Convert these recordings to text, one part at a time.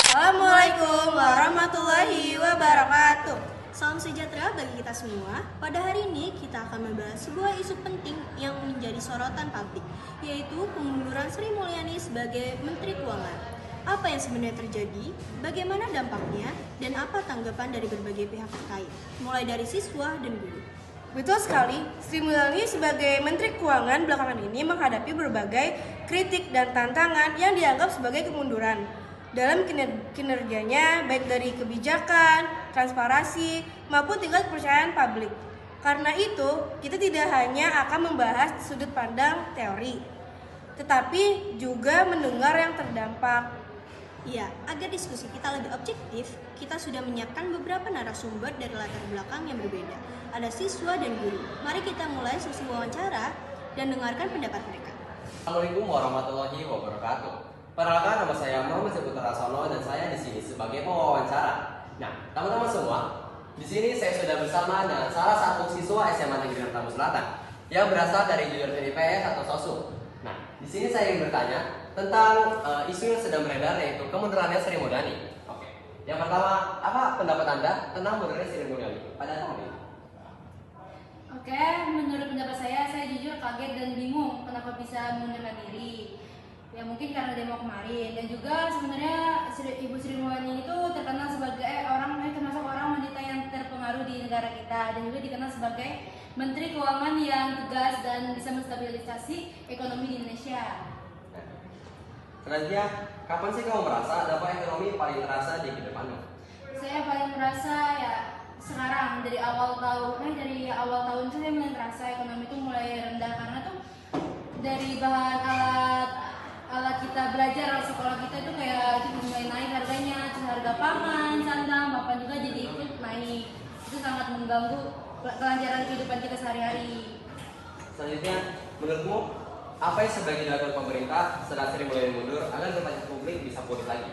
Assalamualaikum warahmatullahi wabarakatuh. Salam sejahtera bagi kita semua. Pada hari ini kita akan membahas sebuah isu penting yang menjadi sorotan publik, yaitu pengunduran Sri Mulyani sebagai Menteri Keuangan. Apa yang sebenarnya terjadi, bagaimana dampaknya, dan apa tanggapan dari berbagai pihak terkait, mulai dari siswa dan guru. Betul sekali, Sri Mulyani sebagai Menteri Keuangan belakangan ini menghadapi berbagai kritik dan tantangan yang dianggap sebagai kemunduran dalam kinerjanya, baik dari kebijakan, transparansi, maupun tingkat kepercayaan publik. Karena itu, kita tidak hanya akan membahas sudut pandang teori, tetapi juga mendengar yang terdampak. Ya, agar diskusi kita lebih objektif, kita sudah menyiapkan beberapa narasumber dari latar belakang yang berbeda. Ada siswa dan guru. Mari kita mulai sesi wawancara dan dengarkan pendapat mereka. Assalamualaikum warahmatullahi wabarakatuh. Perkenalkan, nama saya Muhammad Saputra Rasono dan saya di sini sebagai pewawancara. Nah, teman-teman semua, di sini saya sudah bersama dengan salah satu siswa SMA Negeri Mertamu Selatan yang berasal dari jurusan IPS atau SOSU. Nah, di sini saya ingin bertanya tentang isu yang sedang beredar, yaitu kemundurannya Sri Mulyani. Oke. Yang pertama, apa pendapat Anda tentang mundurnya Sri Mulyani pada tahun ini? Oke, menurut pendapat saya jujur kaget dan bingung kenapa bisa mengundurkan diri. Ya mungkin karena demo kemarin, dan juga sebenarnya Ibu Sri Mulyani itu terkenal sebagai termasuk orang wanita yang terpengaruh di negara kita, dan juga dikenal sebagai Menteri Keuangan yang tegas dan bisa menstabilisasi ekonomi di Indonesia. Selanjutnya, kapan sih kamu merasa dampak ekonomi paling terasa di kedepannya? Saya paling merasa ya sekarang dari awal tahun saya mulai terasa ekonomi itu mulai rendah, karena tuh dari bahan alat kita belajar sekolah kita itu kayak itu mulai naik harganya, harga pangan, sandang, papan juga jadi ikut naik. Itu sangat mengganggu kelancaran kehidupan kita sehari-hari. Selanjutnya, menurutmu apa yang sebaiknya dilakukan pemerintah setelah Sri Mulyani mundur agar kepercayaan publik bisa pulih lagi?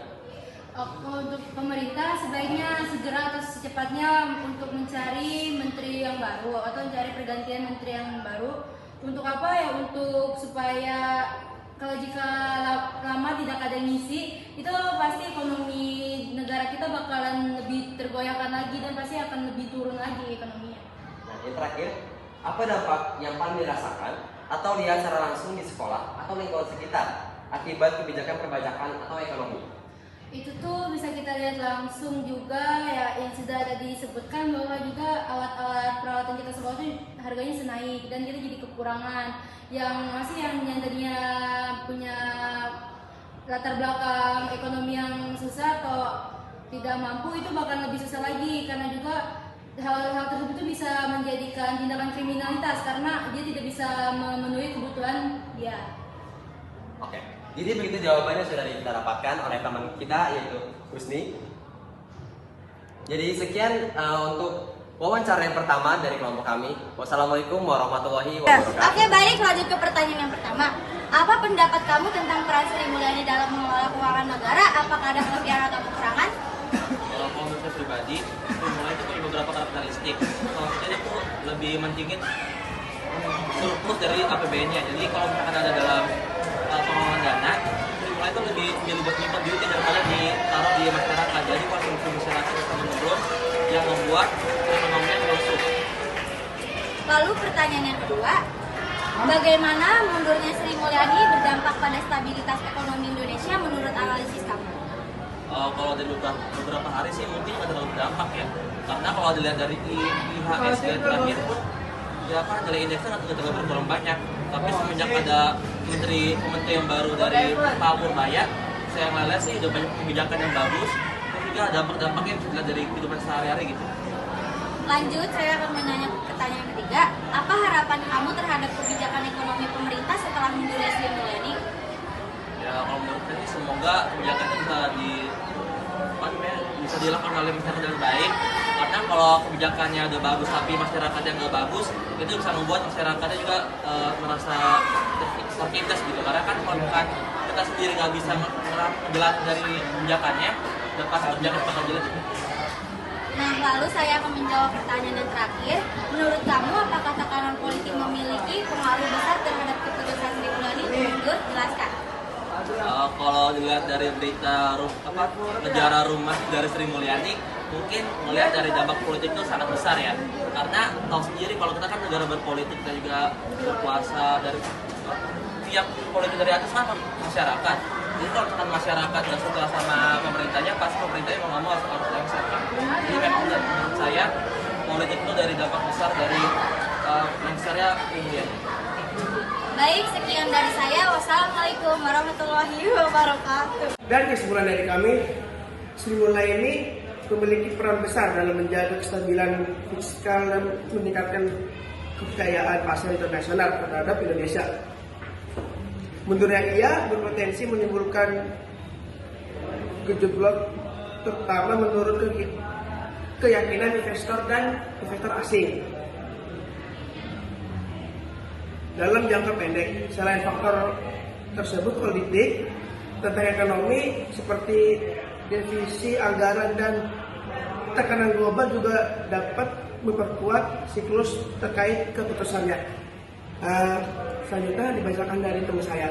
Untuk pemerintah sebaiknya segera atau secepatnya untuk mencari menteri yang baru atau mencari pergantian menteri yang baru. Untuk apa ya? Untuk supaya kalau jika lama tidak ada ngisi, itu pasti ekonomi negara kita bakalan lebih tergoyahkan lagi dan pasti akan lebih turun lagi ekonominya. Nah, yang terakhir, apa dampak yang paling dirasakan atau lihat secara langsung di sekolah atau lingkungan sekitar akibat kebijakan perpajakan atau ekonomi? Itu tuh bisa kita lihat langsung juga ya, yang sudah ada disebutkan bahwa juga alat-alat peralatan kita sekolah itu harganya senaik dan kita jadi kekurangan. Yang tadinya punya latar belakang ekonomi yang susah atau tidak mampu itu bahkan lebih susah lagi, karena juga hal-hal tersebut itu bisa menjadikan tindakan kriminalitas karena dia tidak bisa memenuhi kebutuhan dia. Oke, jadi begitu jawabannya sudah kita dapatkan oleh teman kita yaitu Husni. Jadi sekian untuk wawancara yang pertama dari kelompok kami. Wassalamualaikum warahmatullahi wabarakatuh. Oke, baik, lanjut ke pertanyaan yang pertama. Apa pendapat kamu tentang peran Sri Mulyani dalam mengelola keuangan negara? Apakah ada kelebihan atau kekurangan? Kalau menurut saya pribadi, Sri Mulyani itu punya beberapa karakteristik. Salah satunya itu lebih mentingin surplus dari APBN-nya. Jadi kalau misalkan ada dalam pengelolaan dana, Sri Mulyani itu lebih buat nyimpan duitnya daripada ditaruh di masyarakat. Jadi konsumsi masyarakat bisa menurun, yang membuat perekonomian merosot. Lalu pertanyaan yang kedua, bagaimana mundurnya Sri Mulyani berdampak pada stabilitas ekonomi Indonesia menurut analisis kamu? Kalau dari beberapa hari sih mungkin nggak terlalu berdampak ya, karena kalau dilihat dari IHSG terakhir ya kan nilai indeksnya nggak terlalu berkurang banyak. Tapi semenjak ada menteri yang baru dari Pak Purbaya, saya melihat sih udah banyak kebijakan yang bagus, dan juga dampak-dampaknya bisa dilihat dari kehidupan sehari-hari gitu. Lanjut, saya akan menanya pertanyaan yang ketiga. Apa harapan kamu terhadap kebijakan ekonomi pemerintah setelah mundurnya Sri Mulyani? Ya kalau menurut saya sih semoga kebijakannya bisa dilakukan oleh masyarakat dengan baik. Karena kalau kebijakannya udah bagus tapi masyarakatnya nggak bagus, itu bisa membuat masyarakatnya juga merasa tertindas gitu. Karena kan kalau bukan kita sendiri nggak bisa menjelaskan dari kebijakannya, dan pasti kebijakan bakal jelas. Nah, lalu saya akan menjawab pertanyaan yang terakhir. Menurut kamu, apakah tekanan politik memiliki pengaruh besar terhadap keputusan Sri Mulyani mundur? Jelaskan. Kalau dilihat dari berita negara rumah dari Sri Mulyani, mungkin melihat dari dampak politik itu sangat besar ya. Karena tahu sendiri kalau kita kan negara berpolitik dan juga berkuasa, dari tiap politik dari atas kan masyarakat. Jadi kalau misalkan masyarakat dan setelah sama pemerintahnya, pasti pemerintahnya mau ngomong harus lengserkan. Jadi memang menurut saya politik itu dari dampak besar dari lengsernya Mulyani. Baik, sekian dari saya. Wassalamualaikum warahmatullahi wabarakatuh. Dan kesimpulan dari kami, Sri Mulyani memiliki peran besar dalam menjaga kestabilan fiskal dan meningkatkan kepercayaan pasar internasional terhadap Indonesia. Mundurnya ia berpotensi menimbulkan gejolak, terutama menurut keyakinan investor dan investor asing. Dalam jangka pendek, selain faktor tersebut politik, tentang ekonomi seperti defisit anggaran dan tekanan global juga dapat memperkuat siklus terkait keputusannya. Selanjutnya dibacakan dari teman saya.